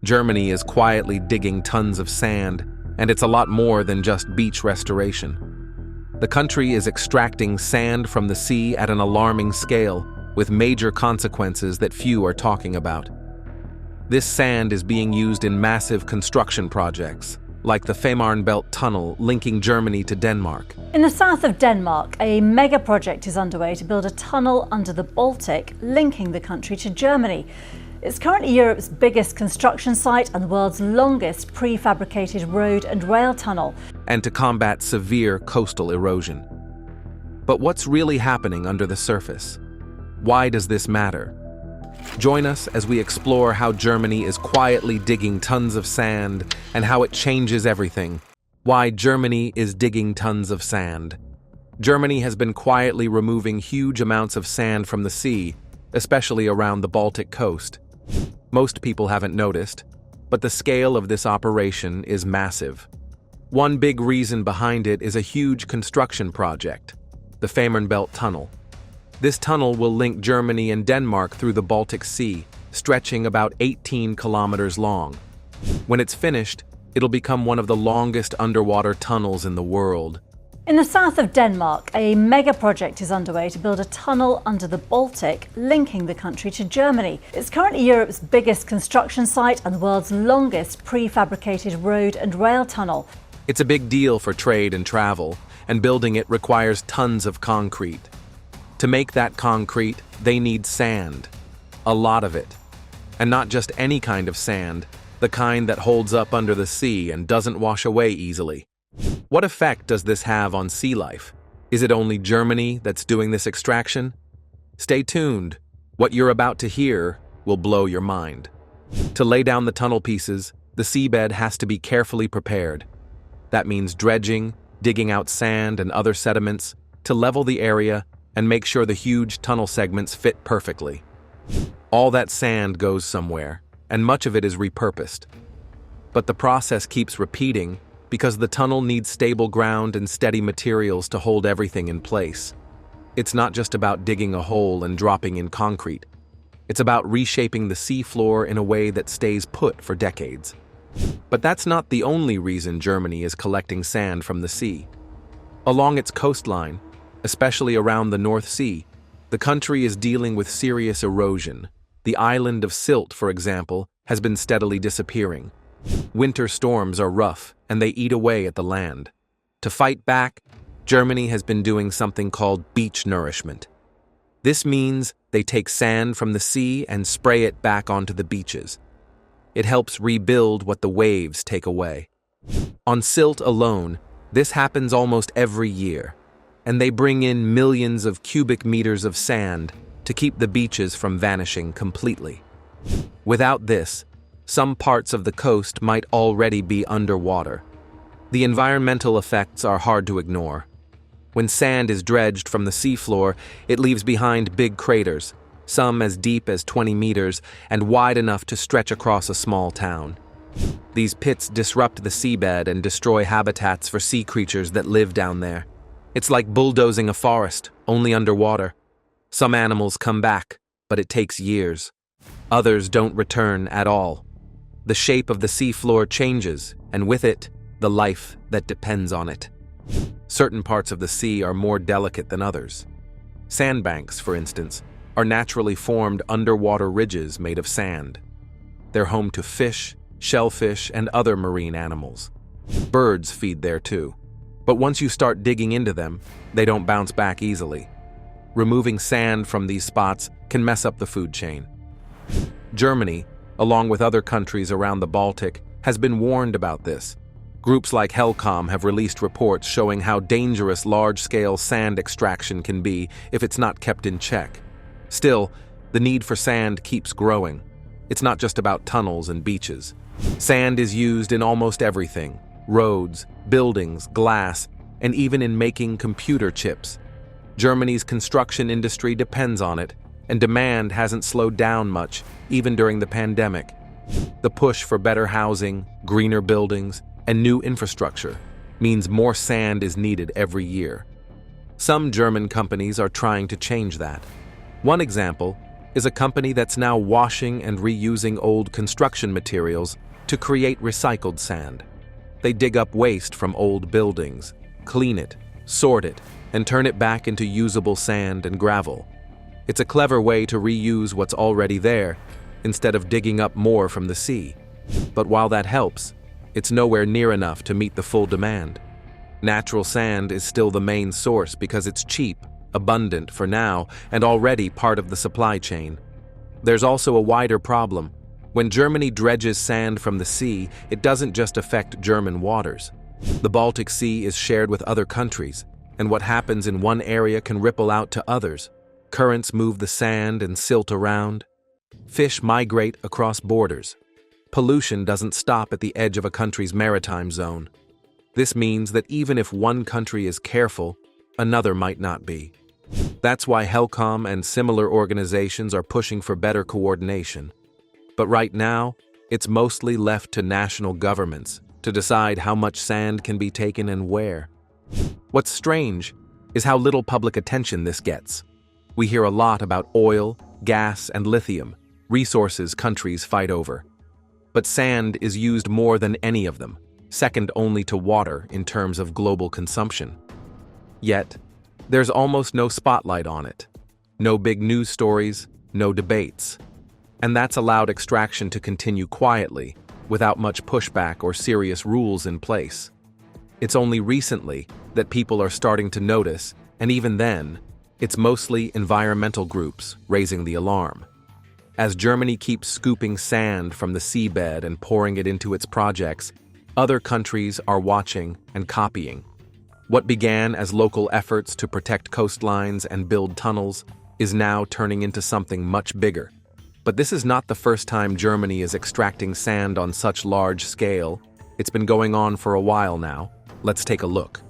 Germany is quietly digging tons of sand, and it's a lot more than just beach restoration. The country is extracting sand from the sea at an alarming scale, with major consequences that few are talking about. This sand is being used in massive construction projects, like the Fehmarnbelt Tunnel linking Germany to Denmark. In the south of Denmark, a mega project is underway to build a tunnel under the Baltic, linking the country to Germany. It's currently Europe's biggest construction site and the world's longest prefabricated road and rail tunnel. And to combat severe coastal erosion. But what's really happening under the surface? Why does this matter? Join us as we explore how Germany is quietly digging tons of sand and how it changes everything. Why Germany is digging tons of sand. Germany has been quietly removing huge amounts of sand from the sea, especially around the Baltic coast. Most people haven't noticed, but the scale of this operation is massive. One big reason behind it is a huge construction project, the Fehmarnbelt Tunnel. This tunnel will link Germany and Denmark through the Baltic Sea, stretching about 18 kilometers long. When it's finished, it'll become one of the longest underwater tunnels in the world. In the south of Denmark, a mega project is underway to build a tunnel under the Baltic, linking the country to Germany. It's currently Europe's biggest construction site and the world's longest prefabricated road and rail tunnel. It's a big deal for trade and travel, and building it requires tons of concrete. To make that concrete, they need sand. A lot of it. And not just any kind of sand, the kind that holds up under the sea and doesn't wash away easily. What effect does this have on sea life? Is it only Germany that's doing this extraction? Stay tuned. What you're about to hear will blow your mind. To lay down the tunnel pieces, the seabed has to be carefully prepared. That means dredging, digging out sand and other sediments to level the area and make sure the huge tunnel segments fit perfectly. All that sand goes somewhere, and much of it is repurposed. But the process keeps repeating because the tunnel needs stable ground and steady materials to hold everything in place. It's not just about digging a hole and dropping in concrete. It's about reshaping the seafloor in a way that stays put for decades. But that's not the only reason Germany is collecting sand from the sea. Along its coastline, especially around the North Sea, the country is dealing with serious erosion. The island of Sylt, for example, has been steadily disappearing. Winter storms are rough, and they eat away at the land. To fight back, Germany has been doing something called beach nourishment. This means they take sand from the sea and spray it back onto the beaches. It helps rebuild what the waves take away. On Sylt alone, this happens almost every year, and they bring in millions of cubic meters of sand to keep the beaches from vanishing completely. Without this, some parts of the coast might already be underwater. The environmental effects are hard to ignore. When sand is dredged from the seafloor, it leaves behind big craters, some as deep as 20 meters and wide enough to stretch across a small town. These pits disrupt the seabed and destroy habitats for sea creatures that live down there. It's like bulldozing a forest, only underwater. Some animals come back, but it takes years. Others don't return at all. The shape of the seafloor changes, and with it, the life that depends on it. Certain parts of the sea are more delicate than others. Sandbanks, for instance, are naturally formed underwater ridges made of sand. They're home to fish, shellfish, and other marine animals. Birds feed there too. But once you start digging into them, they don't bounce back easily. Removing sand from these spots can mess up the food chain. Germany, along with other countries around the Baltic, has been warned about this. Groups like Helcom have released reports showing how dangerous large-scale sand extraction can be if it's not kept in check. Still, the need for sand keeps growing. It's not just about tunnels and beaches. Sand is used in almost everything: roads, buildings, glass, and even in making computer chips. Germany's construction industry depends on it, and demand hasn't slowed down much, even during the pandemic. The push for better housing, greener buildings, and new infrastructure means more sand is needed every year. Some German companies are trying to change that. One example, is a company that's now washing and reusing old construction materials to create recycled sand. They dig up waste from old buildings, clean it, sort it, and turn it back into usable sand and gravel. It's a clever way to reuse what's already there, instead of digging up more from the sea. But while that helps, it's nowhere near enough to meet the full demand. Natural sand is still the main source because it's cheap, abundant for now, and already part of the supply chain. There's also a wider problem. When Germany dredges sand from the sea, it doesn't just affect German waters. The Baltic Sea is shared with other countries, and what happens in one area can ripple out to others. Currents move the sand and silt around. Fish migrate across borders. Pollution doesn't stop at the edge of a country's maritime zone. This means that even if one country is careful, another might not be. That's why HELCOM and similar organizations are pushing for better coordination. But right now, it's mostly left to national governments to decide how much sand can be taken and where. What's strange is how little public attention this gets. We hear a lot about oil, gas, and lithium, resources countries fight over. But sand is used more than any of them, second only to water in terms of global consumption. Yet, there's almost no spotlight on it. No big news stories, no debates. And that's allowed extraction to continue quietly, without much pushback or serious rules in place. It's only recently that people are starting to notice, and even then, it's mostly environmental groups raising the alarm. As Germany keeps scooping sand from the seabed and pouring it into its projects, other countries are watching and copying. What began as local efforts to protect coastlines and build tunnels is now turning into something much bigger. But this is not the first time Germany is extracting sand on such large scale. It's been going on for a while now. Let's take a look.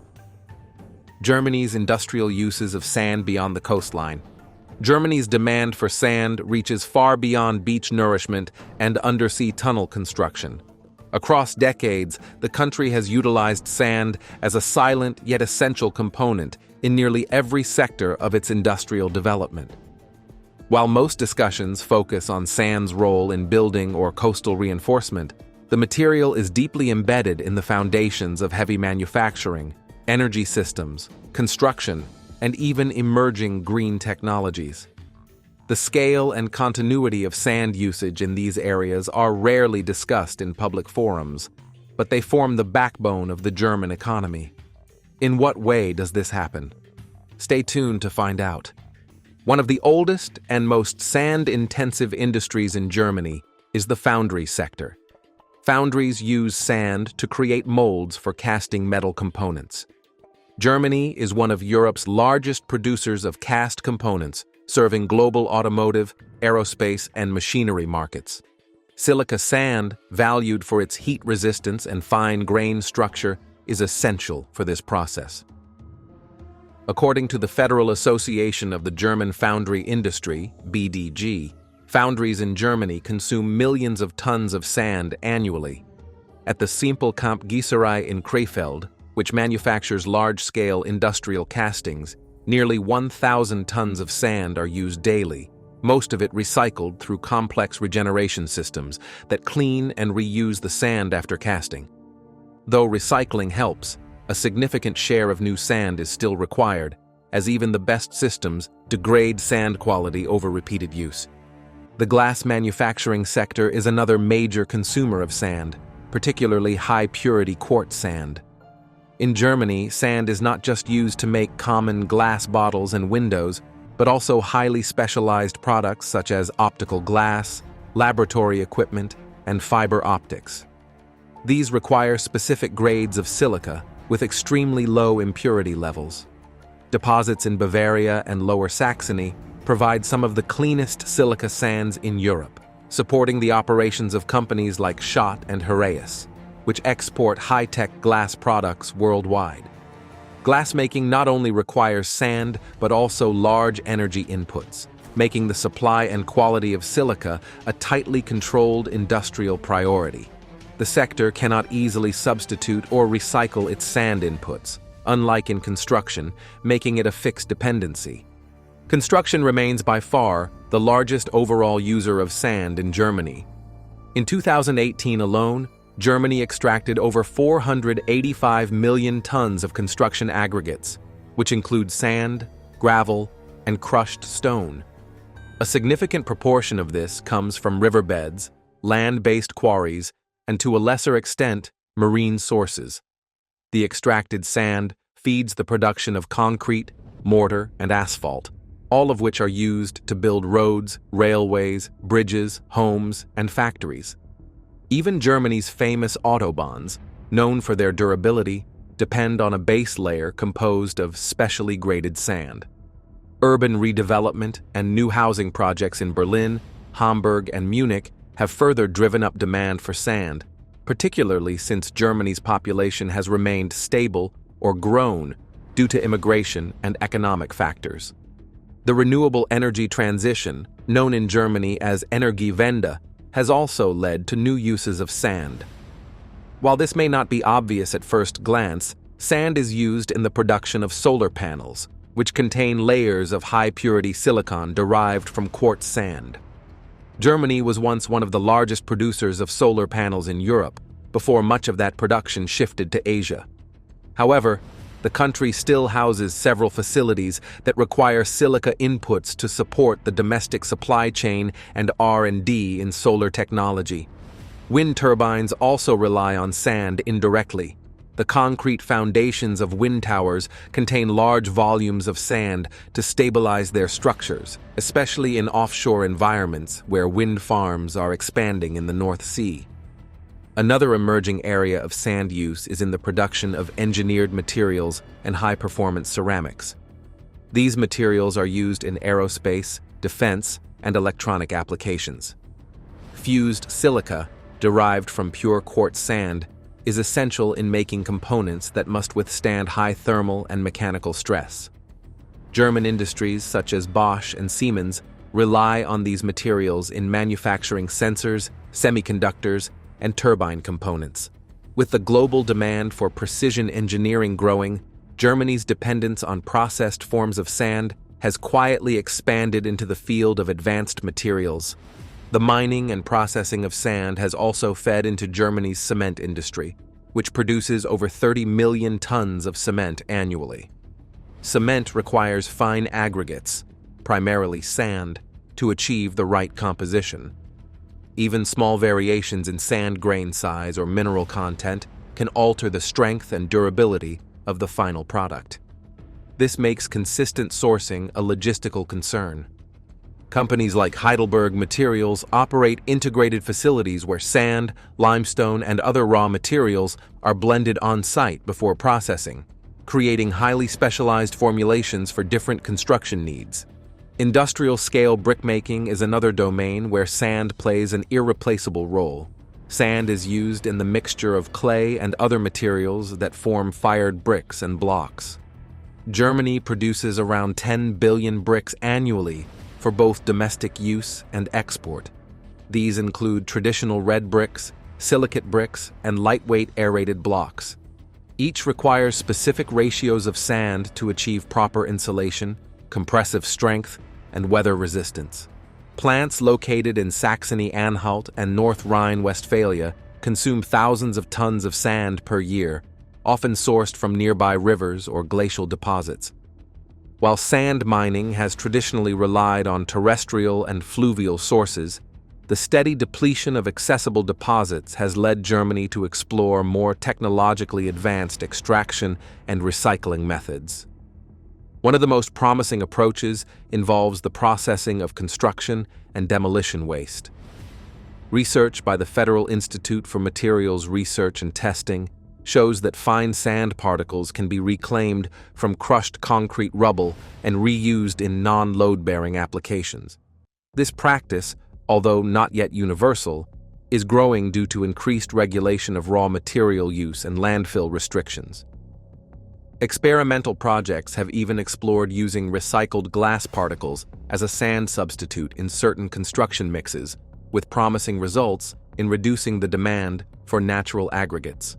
Germany's industrial uses of sand beyond the coastline. Germany's demand for sand reaches far beyond beach nourishment and undersea tunnel construction. Across decades, the country has utilized sand as a silent yet essential component in nearly every sector of its industrial development. While most discussions focus on sand's role in building or coastal reinforcement, the material is deeply embedded in the foundations of heavy manufacturing, energy systems, construction, and even emerging green technologies. The scale and continuity of sand usage in these areas are rarely discussed in public forums, but they form the backbone of the German economy. In what way does this happen? Stay tuned to find out. One of the oldest and most sand-intensive industries in Germany is the foundry sector. Foundries use sand to create molds for casting metal components. Germany is one of Europe's largest producers of cast components, serving global automotive, aerospace, and machinery markets. Silica sand, valued for its heat resistance and fine grain structure, is essential for this process. According to the Federal Association of the German Foundry Industry, BDG, foundries in Germany consume millions of tons of sand annually. At the Simpelkamp Gießerei in Krefeld, which manufactures large-scale industrial castings, nearly 1,000 tons of sand are used daily, most of it recycled through complex regeneration systems that clean and reuse the sand after casting. Though recycling helps, a significant share of new sand is still required, as even the best systems degrade sand quality over repeated use. The glass manufacturing sector is another major consumer of sand, particularly high-purity quartz sand. In Germany, sand is not just used to make common glass bottles and windows, but also highly specialized products such as optical glass, laboratory equipment, and fiber optics. These require specific grades of silica with extremely low impurity levels. Deposits in Bavaria and Lower Saxony provide some of the cleanest silica sands in Europe, supporting the operations of companies like Schott and Heraeus, which export high-tech glass products worldwide. Glassmaking not only requires sand, but also large energy inputs, making the supply and quality of silica a tightly controlled industrial priority. The sector cannot easily substitute or recycle its sand inputs, unlike in construction, making it a fixed dependency. Construction remains by far the largest overall user of sand in Germany. In 2018 alone, Germany extracted over 485 million tons of construction aggregates, which include sand, gravel, and crushed stone. A significant proportion of this comes from riverbeds, land-based quarries, and to a lesser extent, marine sources. The extracted sand feeds the production of concrete, mortar, and asphalt, all of which are used to build roads, railways, bridges, homes, and factories. Even Germany's famous autobahns, known for their durability, depend on a base layer composed of specially graded sand. Urban redevelopment and new housing projects in Berlin, Hamburg, and Munich have further driven up demand for sand, particularly since Germany's population has remained stable or grown due to immigration and economic factors. The renewable energy transition, known in Germany as Energiewende, has also led to new uses of sand. While this may not be obvious at first glance, sand is used in the production of solar panels, which contain layers of high-purity silicon derived from quartz sand. Germany was once one of the largest producers of solar panels in Europe, before much of that production shifted to Asia. However, the country still houses several facilities that require silica inputs to support the domestic supply chain and R&D in solar technology. Wind turbines also rely on sand indirectly. The concrete foundations of wind towers contain large volumes of sand to stabilize their structures, especially in offshore environments where wind farms are expanding in the North Sea. Another emerging area of sand use is in the production of engineered materials and high-performance ceramics. These materials are used in aerospace, defense, and electronic applications. Fused silica, derived from pure quartz sand, is essential in making components that must withstand high thermal and mechanical stress. German industries such as Bosch and Siemens rely on these materials in manufacturing sensors, semiconductors, and turbine components. With the global demand for precision engineering growing, Germany's dependence on processed forms of sand has quietly expanded into the field of advanced materials. The mining and processing of sand has also fed into Germany's cement industry, which produces over 30 million tons of cement annually. Cement requires fine aggregates, primarily sand, to achieve the right composition. Even small variations in sand grain size or mineral content can alter the strength and durability of the final product. This makes consistent sourcing a logistical concern. Companies like Heidelberg Materials operate integrated facilities where sand, limestone, and other raw materials are blended on-site before processing, creating highly specialized formulations for different construction needs. Industrial-scale brickmaking is another domain where sand plays an irreplaceable role. Sand is used in the mixture of clay and other materials that form fired bricks and blocks. Germany produces around 10 billion bricks annually for both domestic use and export. These include traditional red bricks, silicate bricks, and lightweight aerated blocks. Each requires specific ratios of sand to achieve proper insulation, compressive strength, and weather resistance. Plants located in Saxony-Anhalt and North Rhine-Westphalia consume thousands of tons of sand per year, often sourced from nearby rivers or glacial deposits. While sand mining has traditionally relied on terrestrial and fluvial sources, the steady depletion of accessible deposits has led Germany to explore more technologically advanced extraction and recycling methods. One of the most promising approaches involves the processing of construction and demolition waste. Research by the Federal Institute for Materials Research and Testing shows that fine sand particles can be reclaimed from crushed concrete rubble and reused in non-load-bearing applications. This practice, although not yet universal, is growing due to increased regulation of raw material use and landfill restrictions. Experimental projects have even explored using recycled glass particles as a sand substitute in certain construction mixes, with promising results in reducing the demand for natural aggregates.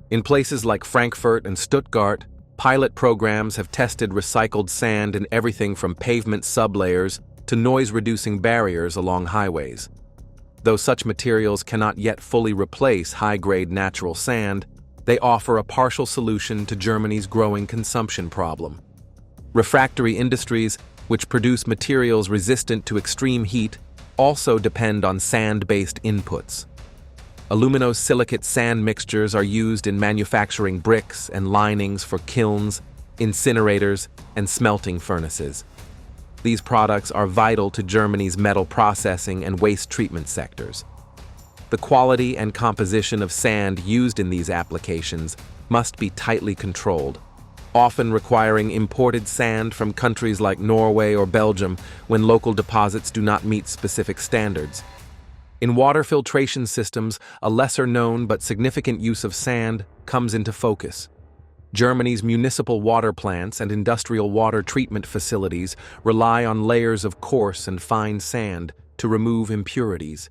In places like Frankfurt and Stuttgart, pilot programs have tested recycled sand in everything from pavement sublayers to noise-reducing barriers along highways. Though such materials cannot yet fully replace high-grade natural sand, they offer a partial solution to Germany's growing consumption problem. Refractory industries, which produce materials resistant to extreme heat, also depend on sand-based inputs. Aluminosilicate sand mixtures are used in manufacturing bricks and linings for kilns, incinerators, and smelting furnaces. These products are vital to Germany's metal processing and waste treatment sectors. The quality and composition of sand used in these applications must be tightly controlled, often requiring imported sand from countries like Norway or Belgium when local deposits do not meet specific standards. In water filtration systems, a lesser-known but significant use of sand comes into focus. Germany's municipal water plants and industrial water treatment facilities rely on layers of coarse and fine sand to remove impurities.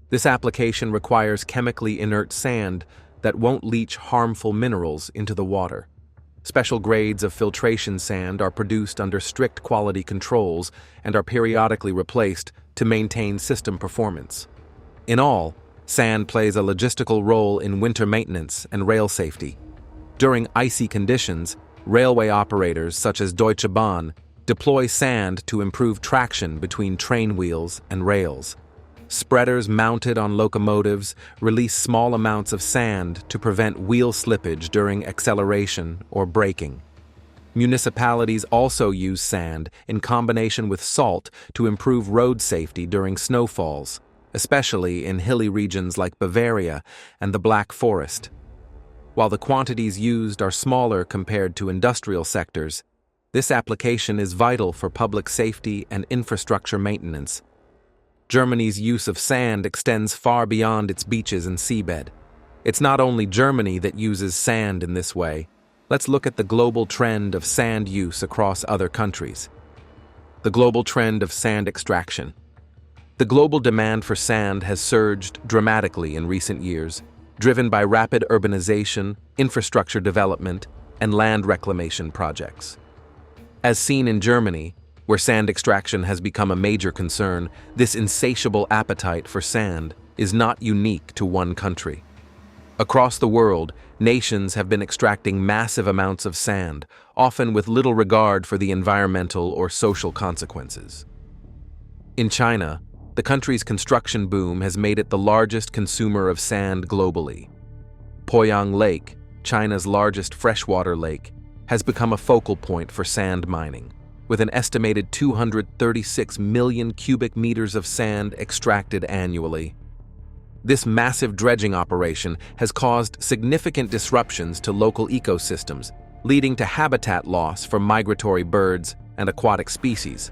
This application requires chemically inert sand that won't leach harmful minerals into the water. Special grades of filtration sand are produced under strict quality controls and are periodically replaced to maintain system performance. In all, sand plays a logistical role in winter maintenance and rail safety. During icy conditions, railway operators such as Deutsche Bahn deploy sand to improve traction between train wheels and rails. Spreaders mounted on locomotives release small amounts of sand to prevent wheel slippage during acceleration or braking. Municipalities also use sand in combination with salt to improve road safety during snowfalls, especially in hilly regions like Bavaria and the Black Forest. While the quantities used are smaller compared to industrial sectors, this application is vital for public safety and infrastructure maintenance. Germany's use of sand extends far beyond its beaches and seabed. It's not only Germany that uses sand in this way. Let's look at the global trend of sand use across other countries. The global trend of sand extraction. The global demand for sand has surged dramatically in recent years, driven by rapid urbanization, infrastructure development, and land reclamation projects. As seen in Germany, where sand extraction has become a major concern, this insatiable appetite for sand is not unique to one country. Across the world, nations have been extracting massive amounts of sand, often with little regard for the environmental or social consequences. In China, the country's construction boom has made it the largest consumer of sand globally. Poyang Lake, China's largest freshwater lake, has become a focal point for sand mining, with an estimated 236 million cubic meters of sand extracted annually. This massive dredging operation has caused significant disruptions to local ecosystems, leading to habitat loss for migratory birds and aquatic species.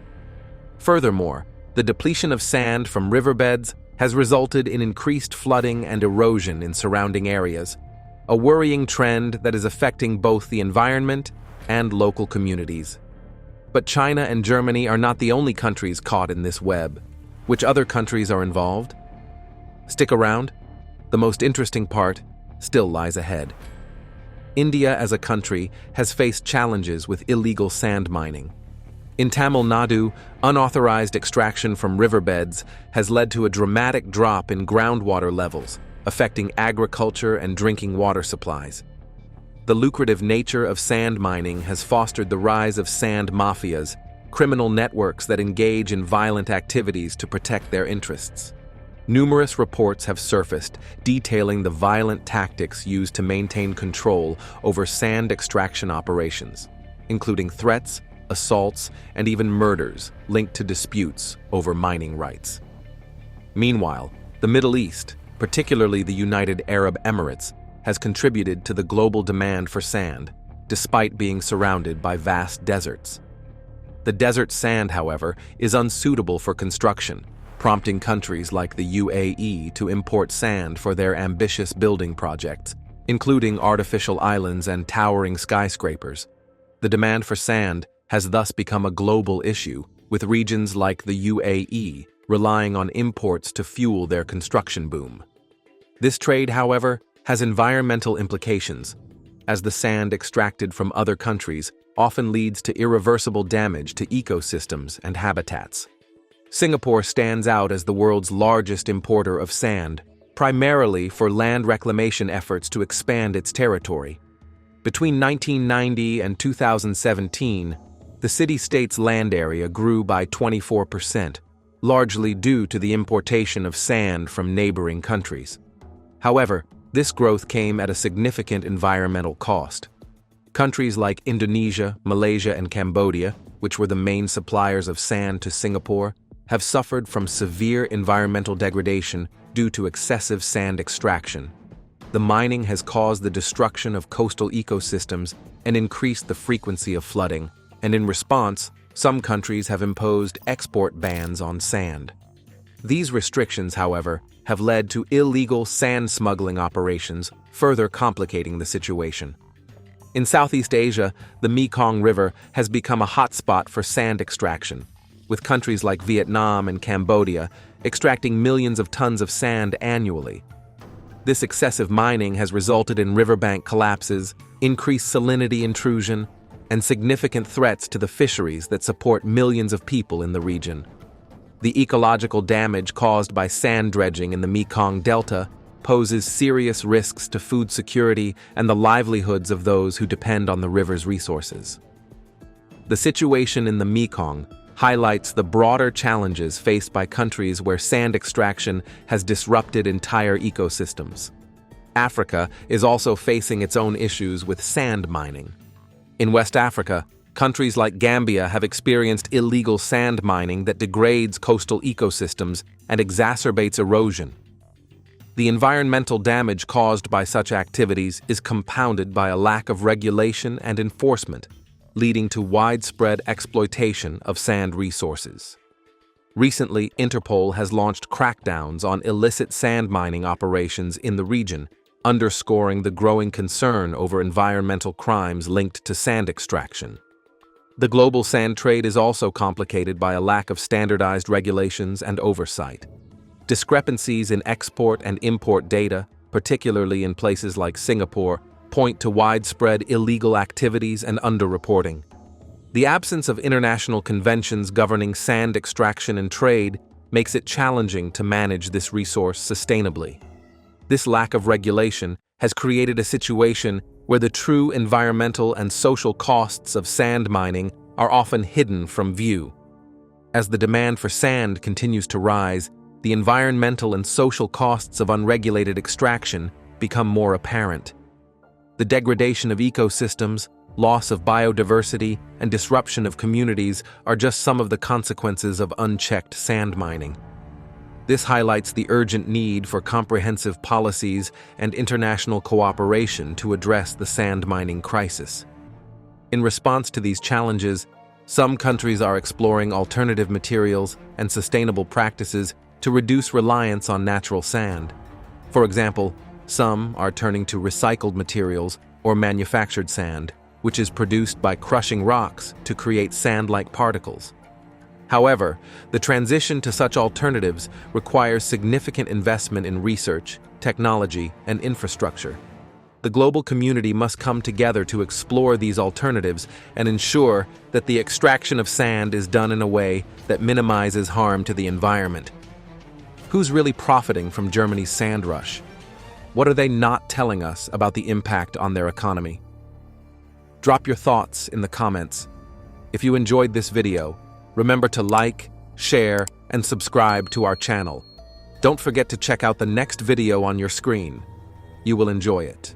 Furthermore, the depletion of sand from riverbeds has resulted in increased flooding and erosion in surrounding areas, a worrying trend that is affecting both the environment and local communities. But China and Germany are not the only countries caught in this web. Which other countries are involved? Stick around. The most interesting part still lies ahead. India as a country has faced challenges with illegal sand mining. In Tamil Nadu, unauthorized extraction from riverbeds has led to a dramatic drop in groundwater levels, affecting agriculture and drinking water supplies. The lucrative nature of sand mining has fostered the rise of sand mafias, criminal networks that engage in violent activities to protect their interests. Numerous reports have surfaced detailing the violent tactics used to maintain control over sand extraction operations, including threats, assaults, and even murders linked to disputes over mining rights. Meanwhile, the Middle East, particularly the United Arab Emirates, has contributed to the global demand for sand, despite being surrounded by vast deserts. The desert sand, however, is unsuitable for construction, prompting countries like the UAE to import sand for their ambitious building projects, including artificial islands and towering skyscrapers. The demand for sand has thus become a global issue, with regions like the UAE relying on imports to fuel their construction boom. This trade, however, has environmental implications, as the sand extracted from other countries often leads to irreversible damage to ecosystems and habitats. Singapore stands out as the world's largest importer of sand, primarily for land reclamation efforts to expand its territory. Between 1990 and 2017, the city-state's land area grew by 24%, largely due to the importation of sand from neighboring countries. However, this growth came at a significant environmental cost. Countries like Indonesia, Malaysia, and Cambodia, which were the main suppliers of sand to Singapore, have suffered from severe environmental degradation due to excessive sand extraction. The mining has caused the destruction of coastal ecosystems and increased the frequency of flooding, and in response, some countries have imposed export bans on sand. These restrictions, however, have led to illegal sand smuggling operations, further complicating the situation. In Southeast Asia, the Mekong River has become a hotspot for sand extraction, with countries like Vietnam and Cambodia extracting millions of tons of sand annually. This excessive mining has resulted in riverbank collapses, increased salinity intrusion, and significant threats to the fisheries that support millions of people in the region. The ecological damage caused by sand dredging in the Mekong Delta poses serious risks to food security and the livelihoods of those who depend on the river's resources. The situation in the Mekong highlights the broader challenges faced by countries where sand extraction has disrupted entire ecosystems. Africa is also facing its own issues with sand mining. In West Africa, countries like Gambia have experienced illegal sand mining that degrades coastal ecosystems and exacerbates erosion. The environmental damage caused by such activities is compounded by a lack of regulation and enforcement, leading to widespread exploitation of sand resources. Recently, Interpol has launched crackdowns on illicit sand mining operations in the region, underscoring the growing concern over environmental crimes linked to sand extraction. The global sand trade is also complicated by a lack of standardized regulations and oversight. Discrepancies in export and import data, particularly in places like Singapore, point to widespread illegal activities and underreporting. The absence of international conventions governing sand extraction and trade makes it challenging to manage this resource sustainably. This lack of regulation has created a situation where the true environmental and social costs of sand mining are often hidden from view. As the demand for sand continues to rise, the environmental and social costs of unregulated extraction become more apparent. The degradation of ecosystems, loss of biodiversity, and disruption of communities are just some of the consequences of unchecked sand mining. This highlights the urgent need for comprehensive policies and international cooperation to address the sand mining crisis. In response to these challenges, some countries are exploring alternative materials and sustainable practices to reduce reliance on natural sand. For example, some are turning to recycled materials or manufactured sand, which is produced by crushing rocks to create sand-like particles. However, the transition to such alternatives requires significant investment in research, technology, and infrastructure. The global community must come together to explore these alternatives and ensure that the extraction of sand is done in a way that minimizes harm to the environment. Who's really profiting from Germany's sand rush? What are they not telling us about the impact on their economy? Drop your thoughts in the comments. If you enjoyed this video, remember to like, share, and subscribe to our channel. Don't forget to check out the next video on your screen. You will enjoy it.